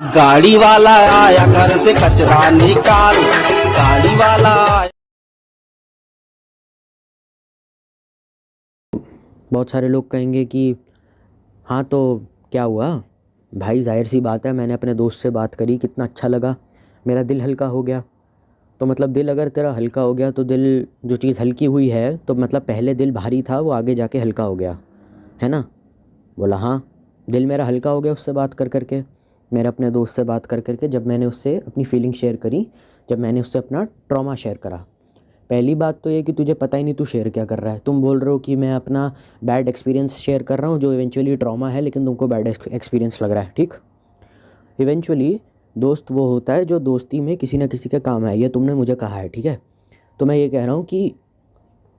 गाड़ी वाला आया घर से कचरा निकाल, गाड़ी वाला आया। बहुत सारे लोग कहेंगे कि हाँ तो क्या हुआ भाई, जाहिर सी बात है मैंने अपने दोस्त से बात करी, कितना अच्छा लगा, मेरा दिल हल्का हो गया। तो मतलब दिल अगर तेरा हल्का हो गया तो दिल, जो चीज़ हल्की हुई है तो मतलब पहले दिल भारी था वो आगे जाके हल्का हो गया, है ना। बोला हाँ, दिल मेरा हल्का हो गया उससे बात कर कर के, मेरे अपने दोस्त से बात कर कर के, जब मैंने उससे अपनी फीलिंग शेयर करी, जब मैंने उससे अपना ट्रॉमा शेयर करा। पहली बात तो ये कि तुझे पता ही नहीं तू शेयर क्या कर रहा है। तुम बोल रहे हो कि मैं अपना बैड एक्सपीरियंस शेयर कर रहा हूँ जो इवेंचुअली ट्रॉमा है, लेकिन तुमको बैड एक्सपीरियंस लग रहा है, ठीक। इवेंचुअली दोस्त वो होता है जो दोस्ती में किसी ना किसी के काम है, ये तुमने मुझे कहा है, ठीक है। तो मैं ये कह रहा हूँ कि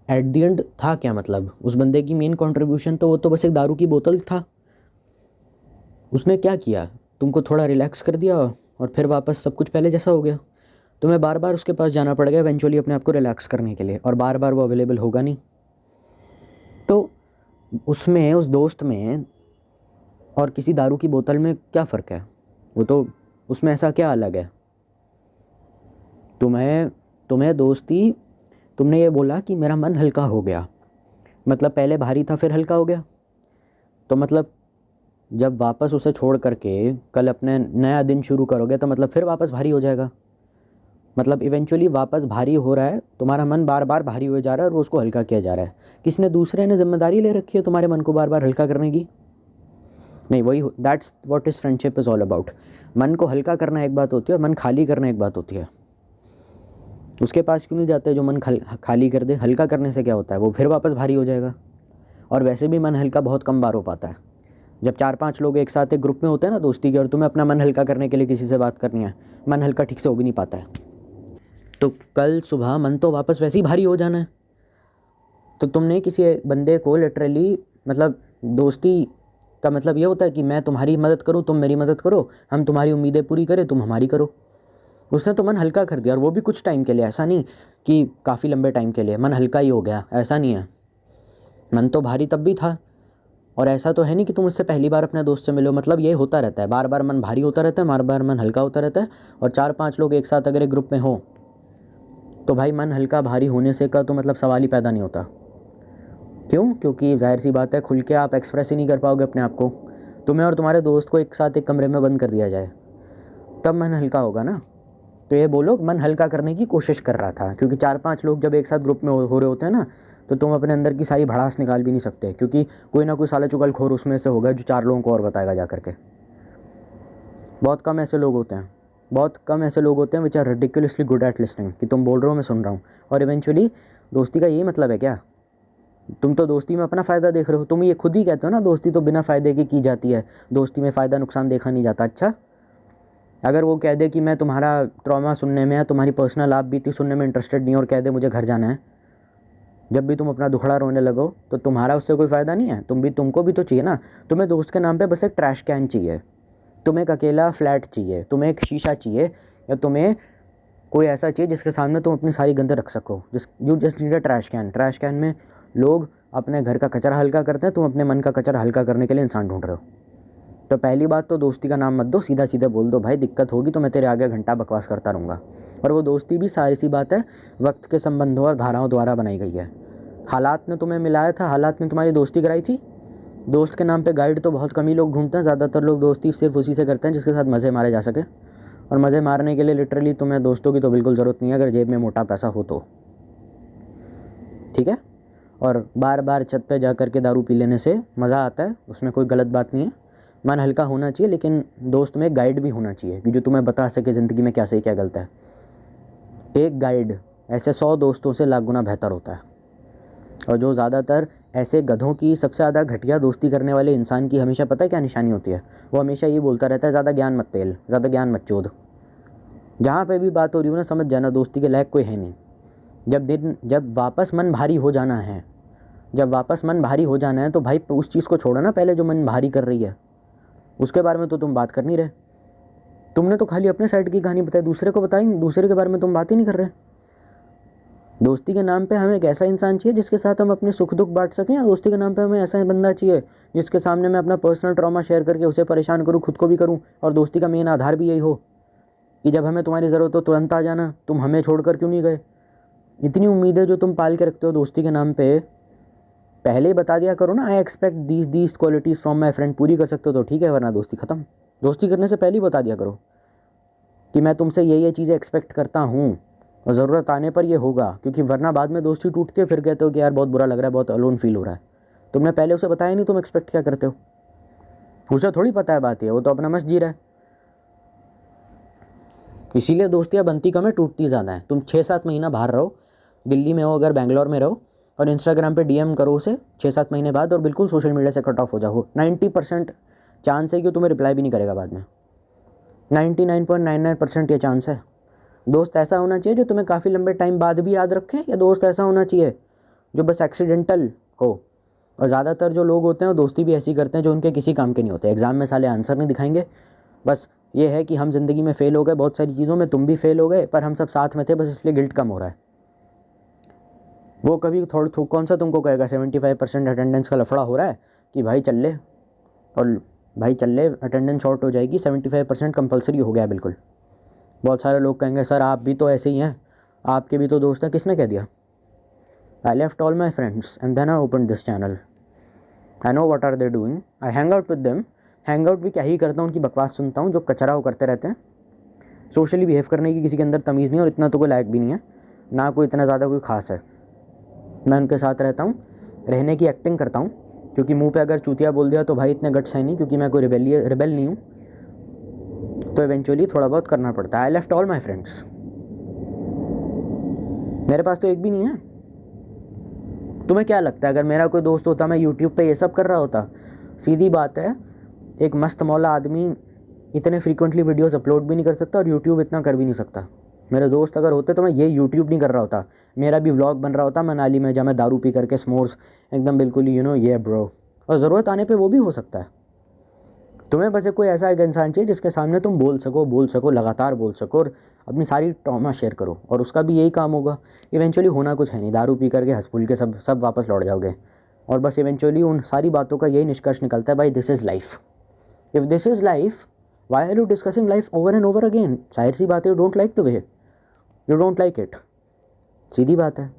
एट द एंड था क्या, मतलब उस बंदे की मेन कंट्रीब्यूशन तो वो तो बस एक दारू की बोतल था। उसने क्या किया, तुमको थोड़ा रिलैक्स कर दिया और फिर वापस सब कुछ पहले जैसा हो गया। तुम्हें बार बार उसके पास जाना पड़ेगा इवेंचुअली अपने आप को रिलैक्स करने के लिए, और बार बार वो अवेलेबल होगा नहीं। तो उसमें, उस दोस्त में और किसी दारू की बोतल में क्या फ़र्क है? वो तो, उसमें ऐसा क्या अलग है? तुम्हें तुम्हें दोस्ती, तुमने ये बोला कि मेरा मन हल्का हो गया, मतलब पहले भारी था फिर हल्का हो गया। तो मतलब जब वापस उसे छोड़ करके कल अपने नया दिन शुरू करोगे तो मतलब फिर वापस भारी हो जाएगा। मतलब इवेंचुअली वापस भारी हो रहा है, तुम्हारा मन बार बार भारी हो जा रहा है और वो उसको हल्का किया जा रहा है। किसने? दूसरे ने जिम्मेदारी ले रखी है तुम्हारे मन को बार बार हल्का करने की। नहीं, वही, that's what is friendship is all about. मन को हल्का करना एक बात होती है और मन खाली करना एक बात होती है। उसके पास क्यों नहीं जाते जो मन खाली कर दे? हल्का करने से क्या होता है, वो फिर वापस भारी हो जाएगा। और वैसे भी मन हल्का बहुत कम बार हो पाता है। जब 4-5 लोग एक साथ एक ग्रुप में होते हैं ना दोस्ती के, और तुम्हें अपना मन हल्का करने के लिए किसी से बात करनी है, मन हल्का ठीक से हो भी नहीं पाता है। तो कल सुबह मन तो वापस वैसे ही भारी हो जाना है। तो तुमने किसी बंदे को लिटरली, मतलब दोस्ती का मतलब ये होता है कि मैं तुम्हारी मदद करूँ, तुम मेरी मदद करो, हम तुम्हारी उम्मीदें पूरी करें, तुम हमारी करो। उसने तो मन हल्का कर दिया, और वो भी कुछ टाइम के लिए, ऐसा नहीं कि काफ़ी लंबे टाइम के लिए मन हल्का ही हो गया, ऐसा नहीं है। मन तो भारी तब भी था। और ऐसा तो है नहीं कि तुम उससे पहली बार अपने दोस्त से मिलो, मतलब ये होता रहता है, बार बार मन भारी होता रहता है, बार बार मन हल्का होता रहता है। और 4-5 लोग एक साथ अगर एक ग्रुप में हो तो भाई मन हल्का भारी होने से का तो मतलब सवाल ही पैदा नहीं होता। क्यों? क्योंकि जाहिर सी बात है, खुल के आप एक्सप्रेस ही नहीं कर पाओगे अपने आप को। तुम्हें और तुम्हारे दोस्त को एक साथ एक कमरे में बंद कर दिया जाए तब मन हल्का होगा ना। तो ये बोलो मन हल्का करने की कोशिश कर रहा था, क्योंकि 4-5 लोग जब एक साथ ग्रुप में हो रहे होते हैं ना, तो तुम अपने अंदर की सारी भड़ास निकाल भी नहीं सकते, क्योंकि कोई ना कोई साला चुगलखोर उसमें से होगा जो 4 लोगों को और बताएगा जा करके। बहुत कम ऐसे लोग होते हैं, बहुत कम ऐसे लोग होते हैं which are ridiculously good at listening, कि तुम बोल रहे हो मैं सुन रहा हूँ। और इवेंचुअली दोस्ती का यही मतलब है क्या? तुम तो दोस्ती में अपना फ़ायदा देख रहे हो। तुम ये खुद ही कहते हो ना, दोस्ती तो बिना फ़ायदे की जाती है, दोस्ती में फ़ायदा नुकसान देखा नहीं जाता। अच्छा, अगर वो कह दे कि मैं तुम्हारा ट्रॉमा सुनने में या तुम्हारी पर्सनल आप बीती सुनने में इंटरेस्टेड नहीं, और कह दे मुझे घर जाना है, जब भी तुम अपना दुखड़ा रोने लगो तो तुम्हारा उससे कोई फ़ायदा नहीं है। तुमको भी तो चाहिए ना। तुम्हें दोस्त के नाम पे बस एक ट्रैश कैन चाहिए, तुम्हें एक अकेला फ्लैट चाहिए, तुम्हें एक शीशा चाहिए, या तुम्हें कोई ऐसा चाहिए जिसके सामने तुम अपनी सारी गंदे रख सको। You just need a trash can. Trash can में लोग अपने घर का कचरा हल्का करते हैं, तुम अपने मन का कचरा हल्का करने के लिए इंसान ढूंढ रहे हो। तो पहली बात तो दोस्ती का नाम मत दो, सीधा सीधा बोल दो भाई दिक्कत होगी तो मैं तेरे आगे घंटा बकवास करता रहूँगा। और वो दोस्ती भी सारी सी बात है, वक्त के संबंधों और धाराओं द्वारा बनाई गई है। हालात ने तुम्हें मिलाया था, हालात ने तुम्हारी दोस्ती कराई थी। दोस्त के नाम पे गाइड तो बहुत कम ही लोग ढूंढते हैं, ज़्यादातर लोग दोस्ती सिर्फ उसी से करते हैं जिसके साथ मज़े मारे जा सके। और मज़े मारने के लिए लिटरली तुम्हें दोस्तों की तो बिल्कुल ज़रूरत नहीं है, अगर जेब में मोटा पैसा हो तो, ठीक है। और बार बार छत पे जा कर के दारू पी लेने से मज़ा आता है, उसमें कोई गलत बात नहीं है। मन हल्का होना चाहिए, लेकिन दोस्त में एक गाइड भी होना चाहिए कि जो तुम्हें बता सके ज़िंदगी में क्या सही क्या गलत है। एक गाइड ऐसे 100 दोस्तों से लाख गुना बेहतर होता है। और जो ज़्यादातर ऐसे गधों की, सबसे ज़्यादा घटिया दोस्ती करने वाले इंसान की हमेशा पता है क्या निशानी होती है? वो हमेशा ये बोलता रहता है ज़्यादा ज्ञान मत पेल, ज़्यादा ज्ञान मत चोद। जहाँ पे भी बात हो रही हो ना, समझ जाना दोस्ती के लायक कोई है नहीं। जब वापस मन भारी हो जाना है, जब वापस मन भारी हो जाना है तो भाई उस चीज़ को छोड़ो ना पहले जो मन भारी कर रही है, उसके बारे में तो तुम बात कर नहीं रहे। तुमने तो खाली अपने साइड की कहानी बताई, दूसरे को बताई, दूसरे के बारे में तुम बात ही नहीं कर रहे। दोस्ती के नाम पे हमें एक ऐसा इंसान चाहिए जिसके साथ हम अपने सुख दुख बांट सकें, या दोस्ती के नाम पे हमें ऐसा बंदा चाहिए जिसके सामने मैं अपना पर्सनल ट्रॉमा शेयर करके उसे परेशान करूँ, खुद को भी करूँ, और दोस्ती का मेन आधार भी यही हो कि जब हमें तुम्हारी ज़रूरत हो तुरंत आ जाना, तुम हमें छोड़कर क्यों नहीं गए। इतनी उम्मीदें जो तुम पाल के रखते हो दोस्ती के नाम पे, पहले ही बता दिया करो ना, I expect these qualities from my friend. पूरी कर सकते हो तो ठीक है, वरना दोस्ती ख़त्म। दोस्ती करने से पहले ही बता दिया करो कि मैं तुमसे ये चीज़ें एक्सपेक्ट करता हूँ और ज़रूरत आने पर ये होगा, क्योंकि वरना बाद में दोस्ती टूटती है, फिर कहते हो कि यार बहुत बुरा लग रहा है, बहुत अलोन फील हो रहा है। तुमने पहले उसे बताया नहीं, तुम एक्सपेक्ट क्या करते हो। उसे थोड़ी पता है बात ये, वो तो अपना मस्त जी रहा है। इसीलिए दोस्तियाँ बनती कम है, टूटती ज़्यादा है। तुम 6-7 महीना बाहर रहो, दिल्ली में हो अगर, बैंगलोर में रहो, और इंस्टाग्राम पे DM करो उसे 6-7 महीने बाद, और बिल्कुल सोशल मीडिया से कट ऑफ हो जाओ, 90% चांस है कि तुम्हें रिप्लाई भी नहीं करेगा बाद में। 99.99% ये चांस है। दोस्त ऐसा होना चाहिए जो तुम्हें काफ़ी लंबे टाइम बाद भी याद रखे, या दोस्त ऐसा होना चाहिए जो बस एक्सीडेंटल हो। और ज़्यादातर जो लोग होते हैं वो दोस्ती भी ऐसी करते हैं जो उनके किसी काम के नहीं होते। एग्ज़ाम में साले आंसर नहीं दिखाएंगे, बस ये है कि हम ज़िंदगी में फ़ेल हो गए बहुत सारी चीज़ों में, तुम भी फ़ेल हो गए, पर हम सब साथ में थे, बस इसलिए गिल्ट कम हो रहा है। वो कभी कौन सा तुमको कहेगा 75% अटेंडेंस का लफड़ा हो रहा है कि भाई चल ले, और भाई चल ले अटेंडेंस शॉर्ट हो जाएगी, 75% कंपलसरी हो गया बिल्कुल। बहुत सारे लोग कहेंगे सर आप भी तो ऐसे ही हैं, आपके भी तो दोस्त हैं। किसने कह दिया? I left all my friends and then I open this channel. I know what are they doing, I hang out with them. Hang out भी क्या ही करता हूँ, उनकी बकवास सुनता हूँ जो कचरा वो करते रहते हैं। सोशली बिहेव करने की किसी के अंदर तमीज़ नहीं, और इतना तो कोई लायक भी नहीं है, ना कोई इतना ज़्यादा कोई ख़ास है। मैं उनके साथ रहता हूँ, रहने की एक्टिंग करता हूँ, क्योंकि मुंह पे अगर चूतिया बोल दिया तो भाई इतने गट्स है नहीं, क्योंकि मैं कोई रिबेल नहीं हूँ, तो इवेंचुअली थोड़ा बहुत करना पड़ता है। आई लेफ्ट ऑल माई फ्रेंड्स। मेरे पास तो एक भी नहीं है। तुम्हें क्या लगता है अगर मेरा कोई दोस्त होता, मैं यूट्यूब पे ये सब कर रहा होता? सीधी बात है, एक मस्त मौला आदमी इतने फ्रीक्वेंटली वीडियोस अपलोड भी नहीं कर सकता और यूट्यूब इतना कर भी नहीं सकता। मेरे दोस्त अगर होते तो मैं ये यूट्यूब नहीं कर रहा होता, मेरा भी व्लॉग बन रहा होता मनाली में, जहाँ मैं दारू पी करके स्मोर्स एकदम बिल्कुल ये ब्रो, और ज़रूरत आने पे वो भी हो सकता है। तुम्हें बस कोई ऐसा एक इंसान चाहिए जिसके सामने तुम बोल सको, लगातार बोल सको, और अपनी सारी ट्रॉमा शेयर करो, और उसका भी यही काम होगा। इवेंचुअली होना कुछ है नहीं, दारू पी करके हंस फूल के सब वापस लौट जाओगे, और बस इवेंचुअली उन सारी बातों का यही निष्कर्ष निकलता है, भाई this is life. If this is life, why are you discussing life over and over again? जाहिर सी बात है, you don't like the way, you don't like it, सीधी बात है।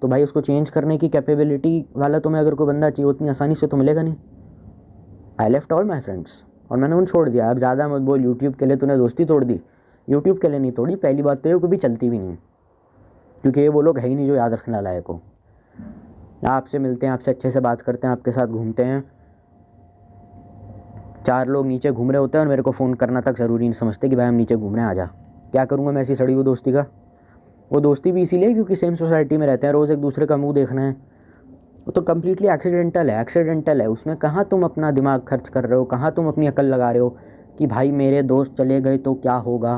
तो भाई उसको चेंज करने की कैपेबिलिटी वाला तुम्हें अगर कोई बंदा चाहिए, उतनी आसानी से तो मिलेगा नहीं। आई लेफ्ट ऑल माई फ्रेंड्स, और मैंने उन छोड़ दिया। अब ज़्यादा मत बोल, यूट्यूब के लिए तूने दोस्ती तोड़ दी। यूट्यूब के लिए नहीं तोड़ी, पहली बात तो ये कभी चलती भी नहीं, क्योंकि ये वो लोग है ही नहीं जो याद रखने लायक हो। आपसे मिलते हैं, आपसे अच्छे से बात करते हैं, आपके साथ घूमते हैं, 4 लोग नीचे घूम रहे होते हैं और मेरे को फ़ोन करना तक ज़रूरी नहीं समझते कि भाई हम नीचे घूम रहे हैं, आ जा। क्या करूँगा मैं ऐसी सड़ी हुई दोस्ती का? वो दोस्ती भी इसीलिए क्योंकि सेम सोसाइटी में रहते हैं, रोज़ एक दूसरे का मुंह देखना है। वो तो कम्प्लीटली एक्सीडेंटल है। उसमें कहाँ तुम अपना दिमाग खर्च कर रहे हो, कहाँ तुम अपनी अकल लगा रहे हो कि भाई मेरे दोस्त चले गए तो क्या होगा।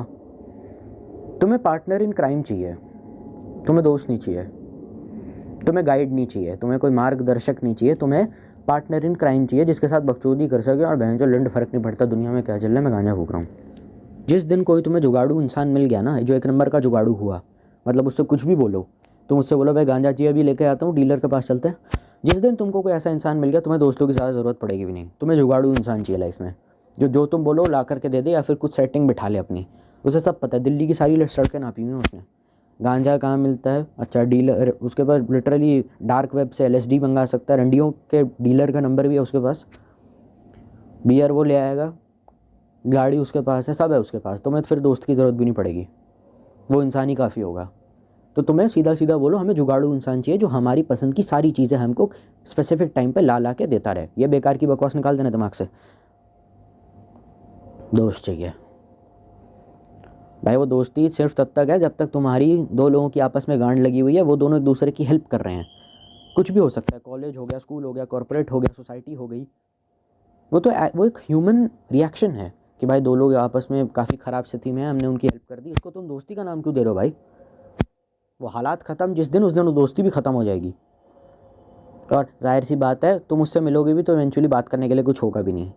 तुम्हें पार्टनर इन क्राइम चाहिए, तुम्हें दोस्त नहीं चाहिए, तुम्हें गाइड नहीं चाहिए, तुम्हें कोई मार्गदर्शक नहीं चाहिए, तुम्हें पार्टनर इन क्राइम चाहिए जिसके साथ बकचोदी कर सके और बहन जो लंड फर्क नहीं पड़ता दुनिया में क्या चल रहा है, मैं गांजा फूक रहा हूँ। जिस दिन कोई तुम्हें जुगाड़ू इंसान मिल गया ना, जो 1 नंबर का जुगाड़ू हुआ, मतलब उससे कुछ भी बोलो, तुम उससे बोलो भाई गांजा चाहिए अभी लेके आता हूँ, डीलर के पास चलते हैं। जिस दिन तुमको कोई ऐसा इंसान मिल गया, तुम्हें दोस्तों की ज़्यादा ज़रूरत पड़ेगी भी नहीं। तुम्हें जुगाड़ू इंसान चाहिए लाइफ में, जो तुम बोलो ला करके दे दे, या फिर कुछ सेटिंग बिठा ले अपनी। उसे सब पता है, दिल्ली की सारी सड़कें नापी हुई हैं उसने। गांजा कहाँ मिलता है, अच्छा डीलर, उसके पास लिटरली डार्क वेब से LSD मंगा सकता है, रंडियों के डीलर का नंबर भी है उसके पास, बियर वो ले आएगा, गाड़ी उसके पास है, सब है उसके पास। तुम्हें फिर दोस्त की ज़रूरत भी नहीं पड़ेगी, वो इंसान ही काफ़ी होगा। तो तुम्हें सीधा सीधा बोलो, हमें जुगाड़ू इंसान चाहिए जो हमारी पसंद की सारी चीज़ें हमको स्पेसिफिक टाइम पे ला के देता रहे। ये बेकार की बकवास निकाल देना दिमाग से। दोस्त चाहिए भाई, वो दोस्ती सिर्फ तब तक है जब तक तुम्हारी 2 लोगों की आपस में गांड लगी हुई है, वो दोनों एक दूसरे की हेल्प कर रहे हैं। कुछ भी हो सकता है, कॉलेज हो गया, स्कूल हो गया, कॉर्पोरेट हो गया, सोसाइटी हो गई। वो एक ह्यूमन रिएक्शन है कि भाई 2 लोग आपस में काफ़ी ख़राब स्थिति में है, हमने उनकी हेल्प कर दी। इसको तुम दोस्ती का नाम क्यों दे रहे हो भाई? वो हालात ख़त्म जिस दिन, उस दिन वो दोस्ती भी ख़त्म हो जाएगी। और जाहिर सी बात है, तुम उससे मिलोगे भी तो इवेंचुअली बात करने के लिए कुछ होगा भी नहीं।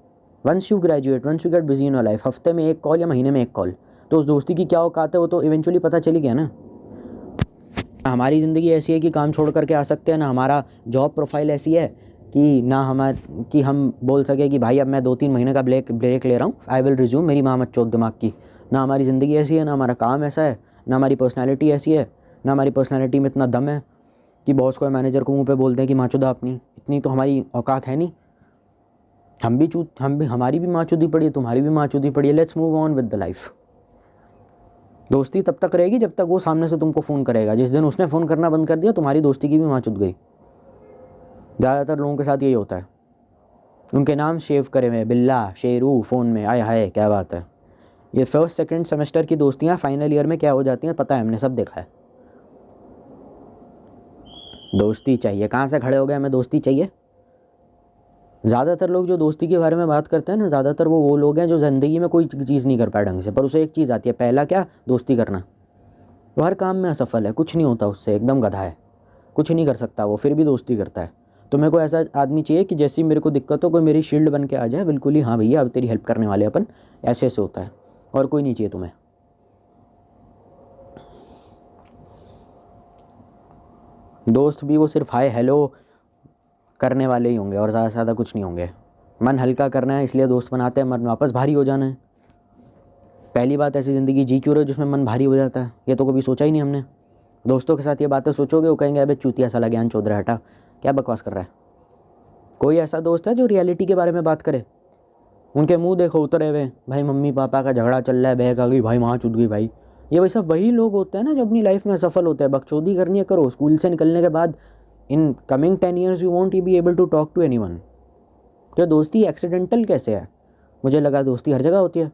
Once you graduate, once you get busy in your life, हफ्ते में 1 कॉल या महीने में 1 कॉल, तो उस दोस्ती की क्या औकात है वो तो इवेंचुअली पता चली गया ना। हमारी ज़िंदगी ऐसी है कि काम छोड़ करके आ सकते हैं, ना हमारा जॉब प्रोफाइल ऐसी है कि हम बोल सके कि भाई अब मैं 2-3 महीने का ब्रेक ले रहा हूँ, आई विल रिज्यूम, मेरी माँ मत चोद दिमाग की। ना हमारी ज़िंदगी ऐसी है, ना हमारा काम ऐसा है, ना हमारी पर्सनैलिटी ऐसी है, ना हमारी पर्सनैलिटी में इतना दम है कि बॉस को या मैनेजर को मुँह पे बोलते हैं कि माँ चुदा अपनी, इतनी तो हमारी औकात है नहीं। हमारी भी माँ चुदी पड़ी है, तुम्हारी भी माँ चुदी पड़ी है, let's move on with the life. दोस्ती तब तक रहेगी जब तक वो सामने से तुमको फ़ोन करेगा। जिस दिन उसने फ़ोन करना बंद कर दिया, तुम्हारी दोस्ती की भी माँ चुद गई। ज़्यादातर लोगों के साथ यही होता है, उनके नाम सेव करे हुए बिल्ला शेरू फ़ोन में, आय हाय क्या बात है। ये फर्स्ट सेकंड सेमेस्टर की दोस्तियाँ फाइनल ईयर में क्या हो जाती हैं पता है, हमने सब देखा है। दोस्ती चाहिए, कहाँ से खड़े हो गए हमें दोस्ती चाहिए। ज़्यादातर लोग जो दोस्ती के बारे में बात करते हैं ना, ज़्यादातर वो लोग हैं जो ज़िंदगी में कोई चीज़ नहीं कर पाए ढंग से, पर उसे एक चीज़ आती है, पहला क्या, दोस्ती करना। वो हर काम में असफल है, कुछ नहीं होता उससे, एकदम गधा है, कुछ नहीं कर सकता वो, फिर भी दोस्ती करता है। तो मेरे को ऐसा आदमी चाहिए कि जैसी मेरे को दिक्कत हो कोई मेरी शील्ड बन के आ जाए, बिल्कुल ही हाँ भैया अब तेरी हेल्प करने वाले अपन, ऐसे ऐसे होता है, और कोई नहीं चाहिए तुम्हें। दोस्त भी वो सिर्फ हाय हेलो करने वाले ही होंगे और ज़्यादा से ज़्यादा कुछ नहीं होंगे। मन हल्का करना है इसलिए दोस्त बनाते हैं, मन वापस भारी हो जाना है। पहली बात, ऐसी ज़िंदगी जी क्यों रहे जिसमें मन भारी हो जाता है, ये तो कभी सोचा ही नहीं हमने। दोस्तों के साथ ये बातें सोचोगे, वो कहेंगे अबे चूतिया साला ज्ञान चौध रहा, हटा क्या बकवास कर रहा है। कोई ऐसा दोस्त है जो रियलिटी के बारे में बात करे, उनके मुंह देखो उतरे हुए, भाई मम्मी पापा का झगड़ा चल रहा है, बहक आ गई भाई, माँ चुद गई भाई। ये वैसा वही लोग होते हैं ना जो अपनी लाइफ में सफल होते हैं। बकचोदी करनी है करो, स्कूल से निकलने के बाद in coming 10 years you won't be able to talk to anyone. तो दोस्ती एक्सीडेंटल कैसे है, मुझे लगा दोस्ती हर जगह होती है।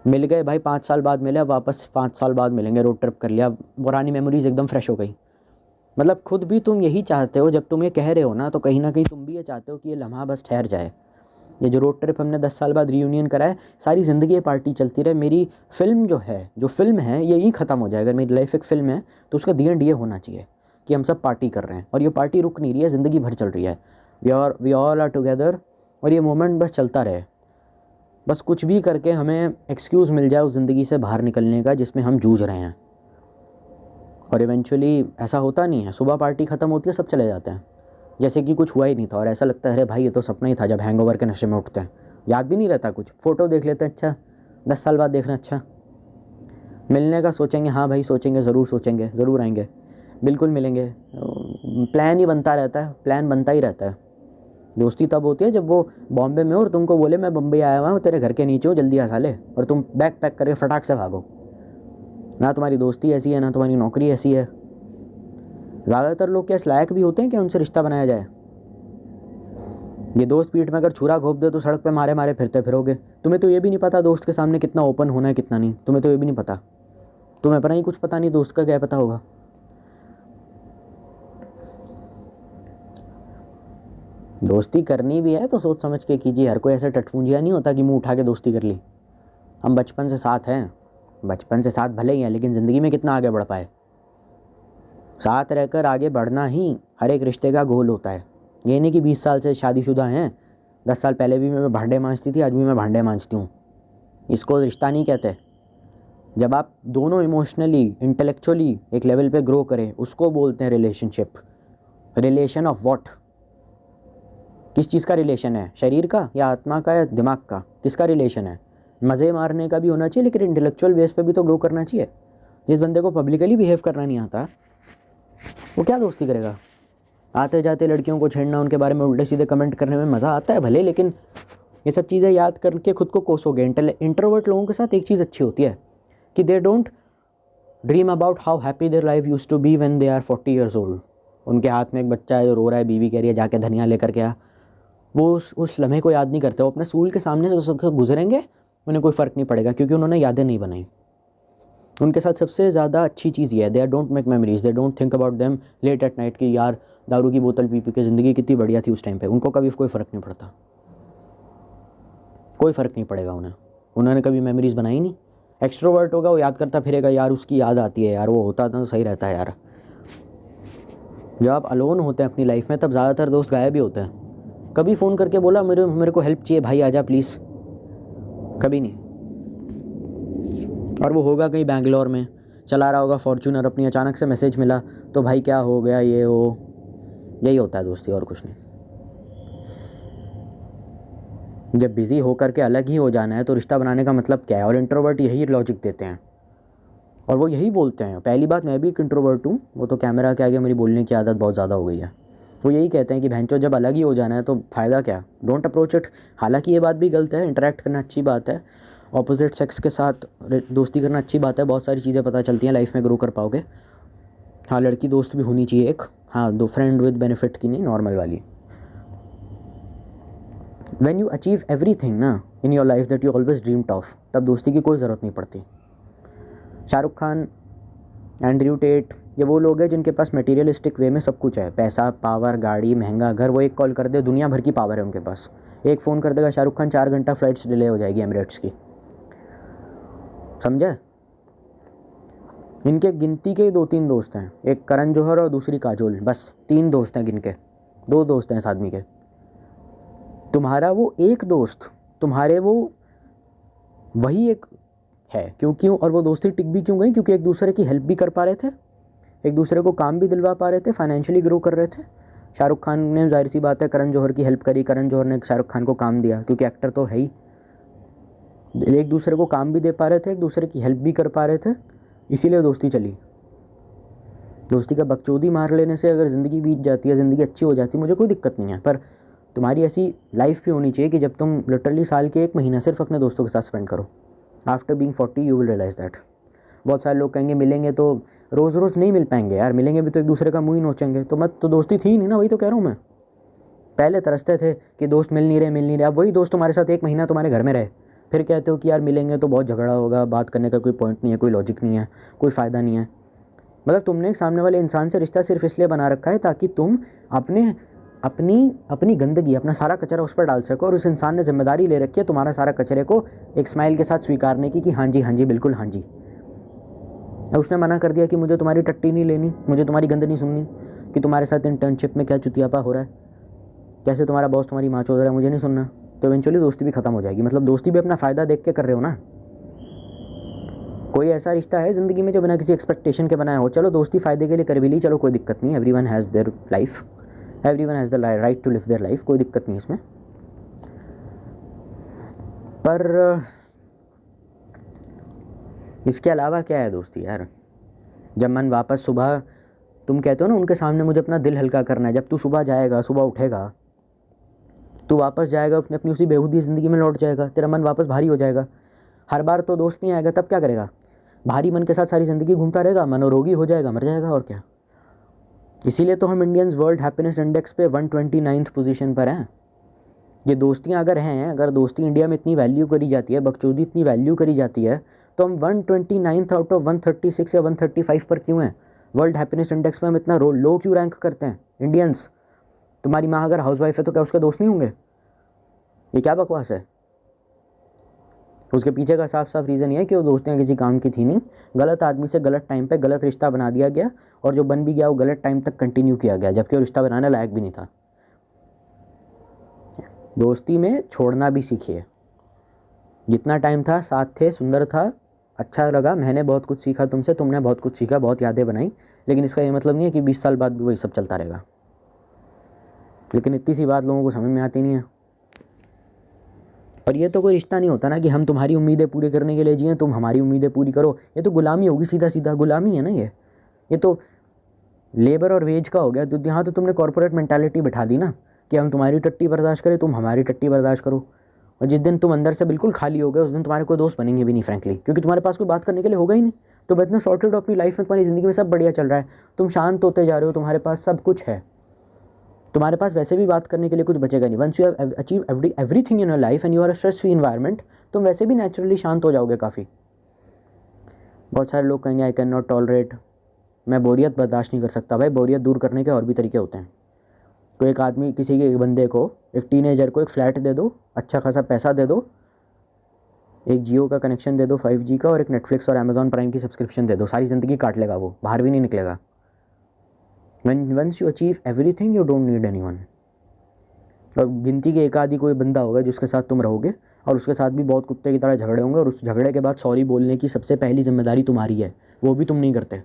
मिल गए भाई 5 साल बाद मिले, अब वापस 5 साल बाद मिलेंगे, रोड ट्रिप कर लिया, पुरानी मेमोरीज एकदम फ्रेश हो गई। मतलब खुद भी तुम यही चाहते हो, जब तुम ये कह रहे हो ना तो कहीं ना कहीं तुम भी ये चाहते हो कि ये लम्हा बस ठहर जाए। ये जो रोड ट्रिप हमने 10 साल बाद रीयूनियन करा है, सारी ज़िंदगी ये पार्टी चलती रहे। मेरी फिल्म जो फिल्म है ये ही ख़त्म हो जाए। अगर मेरी लाइफ एक फ़िल्म है तो उसका दी एंड ये होना चाहिए कि हम सब पार्टी कर रहे हैं, और ये पार्टी रुक नहीं रही है, ज़िंदगी भर चल रही है। वी ऑल आर टुगेदर, और ये मोमेंट बस चलता रहे। बस कुछ भी करके हमें एक्सक्यूज़ मिल जाए उस ज़िंदगी से बाहर निकलने का जिसमें हम जूझ रहे हैं। और इवेंचुअली ऐसा होता नहीं है, सुबह पार्टी ख़त्म होती है, सब चले जाते हैं जैसे कि कुछ हुआ ही नहीं था, और ऐसा लगता है अरे भाई ये तो सपना ही था। जब हैंगओवर के नशे में उठते हैं याद भी नहीं रहता कुछ, फ़ोटो देख लेते हैं, अच्छा 10 साल बाद देखना, अच्छा मिलने का सोचेंगे, हाँ भाई सोचेंगे, ज़रूर सोचेंगे, ज़रूर आएंगे, बिल्कुल मिलेंगे। प्लान ही बनता रहता है, प्लान बनता ही रहता है। दोस्ती तब होती है जब वो बॉम्बे में हो और तुमको बोले मैं बम्बई आया हुआ हूँ, तेरे घर के नीचे हो, जल्दी आ साले, और तुम बैग पैक करके फटाक से भागो। ना तुम्हारी दोस्ती ऐसी है, ना तुम्हारी नौकरी ऐसी है। ज़्यादातर लोग क्या इस लायक भी होते हैं कि उनसे रिश्ता बनाया जाए। ये दोस्त पीठ में अगर छुरा घोंप दे तो सड़क पे मारे मारे फिरते फिरोगे। तुम्हें तो ये भी नहीं पता दोस्त के सामने कितना ओपन होना है कितना नहीं, तुम्हें तो ये भी नहीं पता। तुम्हें अपना ही कुछ पता नहीं, दोस्त का क्या पता होगा। दोस्ती करनी भी है तो सोच समझ के कीजिए, हर कोई ऐसे टटपूंजिया नहीं होता कि मुंह उठा के दोस्ती कर ली। हम बचपन से साथ हैं, बचपन से साथ भले ही हैं, लेकिन ज़िंदगी में कितना आगे बढ़ पाए। साथ रहकर आगे बढ़ना ही हर एक रिश्ते का गोल होता है। ये नहीं कि 20 साल से शादीशुदा हैं, 10 साल पहले भी मैं भांडे मांजती थी, आज भी मैं भांडे मांजती हूँ, इसको रिश्ता नहीं कहते। जब आप दोनों इमोशनली इंटेलेक्चुअली एक लेवल पे ग्रो करें, उसको बोलते हैं रिलेशनशिप। रिलेशन ऑफ व्हाट, किस चीज़ का रिलेशन है, शरीर का या आत्मा का या दिमाग का, किसका रिलेशन है। मज़े मारने का भी होना चाहिए, लेकिन इंटेलेक्चुअल बेस पे भी तो ग्रो करना चाहिए। जिस बंदे को पब्लिकली बिहेव करना नहीं आता वो क्या दोस्ती करेगा। आते जाते लड़कियों को छेड़ना, उनके बारे में उल्टे सीधे कमेंट करने में मज़ा आता है भले, लेकिन ये सब चीज़ें याद करके खुद को कोसोगे। इंट्रोवर्ट लोगों के साथ एक चीज़ अच्छी होती है कि they don't dream about how happy their life used to be when they are 40 years old। उनके हाथ में एक बच्चा है जो रो रहा है, बीवी कह रही है जाके धनिया लेकर के आ, वो उस लम्हे को याद नहीं करते। वो अपने सूल के सामने से गुजरेंगे, उन्हें कोई फ़र्क नहीं पड़ेगा क्योंकि उन्होंने यादें नहीं बनाई। उनके साथ सबसे ज़्यादा अच्छी चीज़ ये है, they don't make memories, they don't think about them late at night कि यार दारू की बोतल पी पी के ज़िंदगी कितनी बढ़िया थी उस टाइम पे। उनको कभी कोई फ़र्क नहीं पड़ता, कोई फ़र्क नहीं पड़ेगा उन्हें, उन्होंने कभी मेमोरीज़ बनाई नहीं। एक्सट्रोवर्ट होगा, वो याद करता फिरेगा, यार उसकी याद आती है, यार वो होता तो सही रहता है यार। जब आप अलोन होते हैं अपनी लाइफ में, तब ज़्यादातर दोस्त गायब भी होते हैं। कभी फ़ोन करके बोला मेरे को हेल्प चाहिए भाई, आजा प्लीज़, कभी नहीं। और वो होगा कहीं बैंगलोर में, चला रहा होगा फॉर्च्यूनर अपनी, अचानक से मैसेज मिला तो भाई क्या हो गया, ये हो, यही होता है दोस्ती, और कुछ नहीं। जब बिज़ी होकर के अलग ही हो जाना है तो रिश्ता बनाने का मतलब क्या है? और इंट्रोवर्ट यही लॉजिक देते हैं और वो यही बोलते हैं। पहली बात, मैं भी एक इंट्रोवर्ट हूँ, वो तो कैमरा के आगे मेरी बोलने की आदत बहुत ज़्यादा हो गई है। वो यही कहते हैं कि भैंचो जब अलग ही हो जाना है तो फ़ायदा क्या, डोंट अप्रोच इट। हालांकि ये बात भी गलत है, इंटरेक्ट करना अच्छी बात है, ऑपोजिट सेक्स के साथ दोस्ती करना अच्छी बात है, बहुत सारी चीज़ें पता चलती हैं, लाइफ में ग्रो कर पाओगे। हाँ, लड़की दोस्त भी होनी चाहिए एक, हाँ, दो फ्रेंड विद बेनिफिट की नहीं, नॉर्मल वाली। व्हेन यू अचीव एवरीथिंग ना इन your life that you always dreamed of, तब दोस्ती की कोई ज़रूरत नहीं पड़ती। शाहरुख खान, एंड्रयू टेट, ये वो लोग हैं जिनके पास मटेरियलिस्टिक वे में सब कुछ है, पैसा, पावर, गाड़ी, महंगा घर। वो एक कॉल कर दे, दुनिया भर की पावर है उनके पास। एक फ़ोन कर देगा शाहरुख खान, 4 घंटा फ्लाइट्स डिले हो जाएगी एमिरेट्स की, समझे? इनके गिनती के 2-3 दोस्त हैं, एक करण जौहर और दूसरी काजोल, बस 3 दोस्त हैं गिनके, 2 दोस्त हैं इस आदमी के। तुम्हारा वो एक दोस्त, तुम्हारे वो वही एक है, क्यों और वो दोस्ती टिक भी क्यों गई? क्योंकि एक दूसरे की हेल्प भी कर पा रहे थे, एक दूसरे को काम भी दिलवा पा रहे थे, फाइनेंशियली ग्रो कर रहे थे। शाहरुख खान ने जाहिर सी बात है करण जौहर की हेल्प करी, करण जौहर ने शाहरुख खान को काम दिया, क्योंकि एक्टर तो है ही। एक दूसरे को काम भी दे पा रहे थे, एक दूसरे की हेल्प भी कर पा रहे थे, इसीलिए दोस्ती चली। दोस्ती का बकचोदी मार लेने से अगर ज़िंदगी बीत जाती है, ज़िंदगी अच्छी हो जाती है, मुझे कोई दिक्कत नहीं है। पर तुम्हारी ऐसी लाइफ भी होनी चाहिए कि जब तुम लिटरली साल के 1 महीना सिर्फ अपने दोस्तों के साथ स्पेंड करो। After being 40 you will realise that. बहुत सारे लोग कहेंगे मिलेंगे तो रोज़ रोज़ नहीं मिल पाएंगे यार, मिलेंगे भी तो एक दूसरे का मुँह ही नोचेंगे, तो दोस्ती थी नहीं ना, वही तो कह रहा हूँ मैं। पहले तरसते थे कि दोस्त मिल नहीं रहे, अब वही दोस्त तुम्हारे साथ 1 महीना तुम्हारे घर में रहे, फिर कहते हो कि यार मिलेंगे तो बहुत झगड़ा होगा, बात करने का कोई पॉइंट नहीं है, कोई लॉजिक नहीं है, कोई फ़ायदा नहीं है। मतलब तुमने एक सामने वाले इंसान से रिश्ता सिर्फ इसलिए बना रखा है ताकि तुम अपनी गंदगी, अपना सारा कचरा उस पर डाल सको, और उस इंसान ने जिम्मेदारी ले रखी है तुम्हारा सारा कचरे को एक स्माइल के साथ स्वीकारने की कि हाँ जी बिल्कुल हाँ जी। उसने मना कर दिया कि मुझे तुम्हारी टट्टी नहीं लेनी, मुझे तुम्हारी गंद नहीं सुननी, कि तुम्हारे साथ इंटर्नशिप में क्या चुतियापा हो रहा है, कैसे तुम्हारा बॉस तुम्हारी माँ चोद रहा है, मुझे नहीं सुनना। तो इवेंचुअली दोस्ती भी ख़त्म हो जाएगी। मतलब दोस्ती भी अपना फ़ायदा देख के कर रहे हो ना। कोई ऐसा रिश्ता है ज़िंदगी में जो बिना किसी एक्सपेक्टेशन के बनाया हो, चलो दोस्ती फ़ायदे के लिए कर भी ली, चलो कोई दिक्कत नहीं, everyone has their life, everyone has the right to live their life, कोई दिक्कत नहीं इसमें। पर इसके अलावा क्या है दोस्ती यार? जब मन वापस सुबह, तुम कहते हो ना उनके सामने मुझे अपना दिल हल्का करना है, जब तू सुबह जाएगा, सुबह उठेगा, तू वापस जाएगा अपनी उसी बेहूदी ज़िंदगी में लौट जाएगा, तेरा मन वापस भारी हो जाएगा। हर बार तो दोस्त नहीं आएगा, तब क्या करेगा? भारी मन के साथ सारी ज़िंदगी घूमता रहेगा, मनोरोगी हो जाएगा, मर जाएगा, और क्या। इसीलिए तो हम इंडियंस वर्ल्ड हैप्पीनेस इंडेक्स पे 129th पोजीशन पर हैं। ये दोस्तियाँ अगर हैं, अगर दोस्ती इंडिया में इतनी वैल्यू करी जाती है, बकचोदी इतनी वैल्यू करी जाती है, तो हम 129th आउट ऑफ 136 या 135 पर क्यों हैं? वर्ल्ड हैप्पीनेस इंडेक्स में हम इतना लो क्यों रैंक करते हैं इंडियंस? तुम्हारी माँ अगर हाउसवाइफ है तो क्या उसके दोस्त नहीं होंगे? ये क्या बकवास है? उसके पीछे का साफ साफ रीज़न ये है कि वो दोस्तियाँ किसी काम की थी नहीं, गलत आदमी से गलत टाइम पे गलत रिश्ता बना दिया गया, और जो बन भी गया वो गलत टाइम तक कंटिन्यू किया गया, जबकि वो रिश्ता बनाने लायक भी नहीं था। दोस्ती में छोड़ना भी सीखिए। जितना टाइम था साथ थे, सुंदर था, अच्छा लगा, मैंने बहुत कुछ सीखा तुमसे, तुमने बहुत कुछ सीखा, बहुत यादें बनाई, लेकिन इसका ये मतलब नहीं है कि 20 साल बाद भी वही सब चलता रहेगा। लेकिन इतनी सी बात लोगों को समझ में आती नहीं है। और ये तो कोई रिश्ता नहीं होता ना कि हम तुम्हारी उम्मीदें पूरी करने के लिए जिए, तुम हमारी उम्मीदें पूरी करो। ये तो गुलामी होगी, सीधा सीधा गुलामी है ना ये तो लेबर और वेज का हो गया। तो यहाँ तो तुमने कॉर्पोरेट मेंटालिटी बिठा दी ना कि हम तुम्हारी टट्टी बर्दाश्त करें, तुम हमारी टट्टी बर्दाश्त करो। और जिस दिन तुम अंदर से बिल्कुल खाली हो गए, उस दिन तुम्हारे कोई दोस्त बनेंगे भी नहीं फ्रैंकली, क्योंकि तुम्हारे पास कोई बात करने के लिए होगा ही नहीं। तुम इतना सॉर्टेड हो अपनी लाइफ में, तुम्हारी ज़िंदगी में सब बढ़िया चल रहा है, तुम शांत होते जा रहे हो, तुम्हारे पास सब कुछ है, तुम्हारे पास वैसे भी बात करने के लिए कुछ बचेगा नहीं। Once you have achieve everything in your life and you are a stress free environment, तुम वैसे भी नेचुरली शांत हो जाओगे काफ़ी। बहुत सारे लोग कहेंगे आई कैन नॉट टॉलरेट, मैं बोरियत बर्दाश्त नहीं कर सकता। भाई बोरियत दूर करने के और भी तरीके होते हैं। कोई एक आदमी, किसी के बंदे को, एक टीनेजर को एक फ्लैट दे दो, अच्छा खासा पैसा दे दो, एक जियो का कनेक्शन दे दो 5G का, और एक नेटफ्लिक्स और अमेजॉन प्राइम की सब्सक्रिप्शन दे दो, सारी ज़िंदगी काट लेगा वो, बाहर भी नहीं निकलेगा। Once you achieve everything you don't need anyone. और गिनती के एक आदि कोई बंदा होगा जिसके साथ तुम रहोगे, और उसके साथ भी बहुत कुत्ते की तरह झगड़े होंगे, और उस झगड़े के बाद सॉरी बोलने की सबसे पहली जिम्मेदारी तुम्हारी है। वो भी तुम नहीं करते।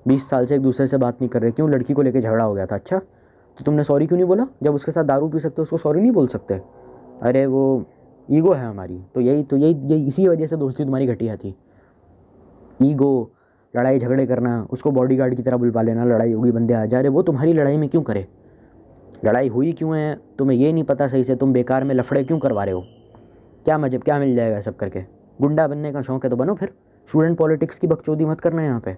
20 साल से एक दूसरे से बात नहीं कर रहे, क्यों? लड़की को लेके झगड़ा हो गया था। अच्छा, तो तुमने सॉरी क्यों नहीं बोला? जब उसके साथ दारू पी सकते हो उसको सॉरी नहीं बोल सकते? अरे वो ईगो है हमारी, तो यही इसी वजह से दोस्ती तुम्हारी घटिया थी। ईगो, लड़ाई झगड़े करना, उसको बॉडीगार्ड की तरह बुलवा लेना, लड़ाई होगी बंदे आ जा रहे, वो तुम्हारी लड़ाई में क्यों करे? लड़ाई हुई क्यों है तुम्हें ये नहीं पता सही से, तुम बेकार में लफड़े क्यों करवा रहे हो? क्या मजब, क्या मिल जाएगा सब करके? गुंडा बनने का शौक़ है तो बनो फिर। स्टूडेंट पॉलिटिक्स की बकचोदी मत करना यहाँ पे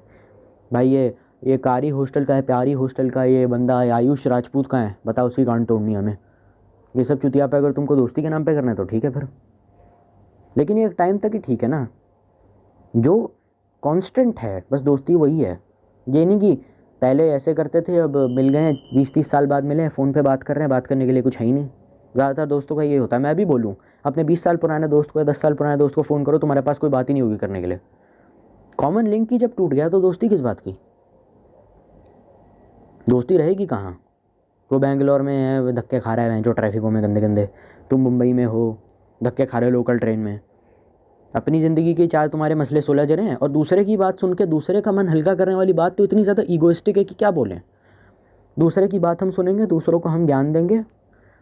भाई। ये कारी हॉस्टल का है, प्यारी हॉस्टल का ये बंदा है, आयुष राजपूत का है, बताओ उसकी गांड तोड़नी हमें। ये सब चुतिया पे अगर तुमको दोस्ती के नाम पे करना है तो ठीक है फिर, लेकिन ये एक टाइम तक ही ठीक है ना। जो कांस्टेंट है बस दोस्ती वही है। ये नहीं कि पहले ऐसे करते थे अब मिल गए 20-30 साल बाद मिले, फ़ोन पे बात कर रहे हैं, बात करने के लिए कुछ है ही नहीं। ज़्यादातर दोस्तों का ये होता है। मैं भी बोलूँ अपने 20 साल पुराने दोस्त को या 10 साल पुराने दोस्त को फ़ोन करो, तुम्हारे पास कोई बात ही नहीं होगी करने के लिए। कॉमन लिंक ही जब टूट गया तो दोस्ती किस बात की? दोस्ती रहेगी कहाँ? वो बेंगलोर में है, धक्के खा रहा है जो ट्रैफिकों में गंदे गंदे, तुम मुंबई में हो, धक्के खा रहे हो लोकल ट्रेन में। अपनी ज़िंदगी के चार तुम्हारे मसले सुलझ रहे हैं और दूसरे की बात सुन के दूसरे का मन हल्का करने वाली बात तो इतनी ज़्यादा ईगोइस्टिक है कि क्या बोलें। दूसरे की बात हम सुनेंगे, दूसरों को हम ज्ञान देंगे,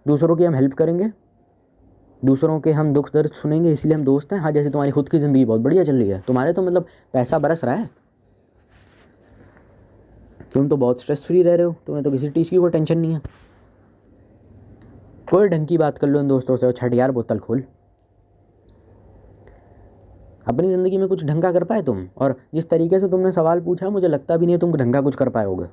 दूसरों की हम हेल्प करेंगे, दूसरों के हम दुख दर्द सुनेंगे, इसलिए हम दोस्त हैं। हाँ, जैसे तुम्हारी खुद की ज़िंदगी बहुत बढ़िया चल रही है, तुम्हारे तो मतलब पैसा बरस रहा है, तुम तो बहुत स्ट्रेस फ्री रह रहे हो, तुम्हें तो किसी चीज़ की कोई टेंशन नहीं है। कोई ढंग की बात कर लो इन दोस्तों से, छठ यार बोतल खोल। अपनी ज़िंदगी में कुछ ढंग का कर पाए तुम? और जिस तरीके से तुमने सवाल पूछा मुझे लगता भी नहीं है तुम ढंग का कुछ कर पाओगे।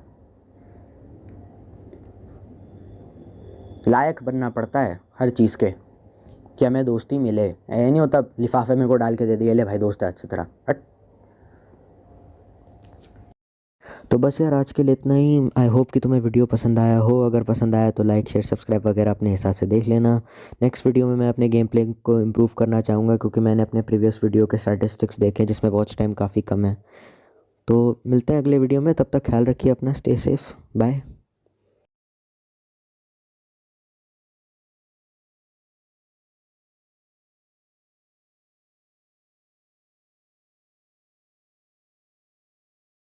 लायक बनना पड़ता है हर चीज़ के कि हमें दोस्ती मिले। ये नहीं होता लिफाफे में को डाल के दे दिया, ले भाई दोस्त है अच्छी तरह, हट। तो बस यार आज के लिए इतना ही। आई होप कि तुम्हें वीडियो पसंद आया हो। अगर पसंद आया तो लाइक शेयर सब्सक्राइब वगैरह अपने हिसाब से देख लेना। नेक्स्ट वीडियो में मैं अपने गेम प्ले को इम्प्रूव करना चाहूँगा, क्योंकि मैंने अपने प्रीवियस वीडियो के स्टैटिस्टिक्स देखे जिसमें वॉच टाइम काफ़ी कम है। तो मिलते हैं अगले वीडियो में, तब तक ख्याल रखिए अपना, स्टे सेफ, बाय।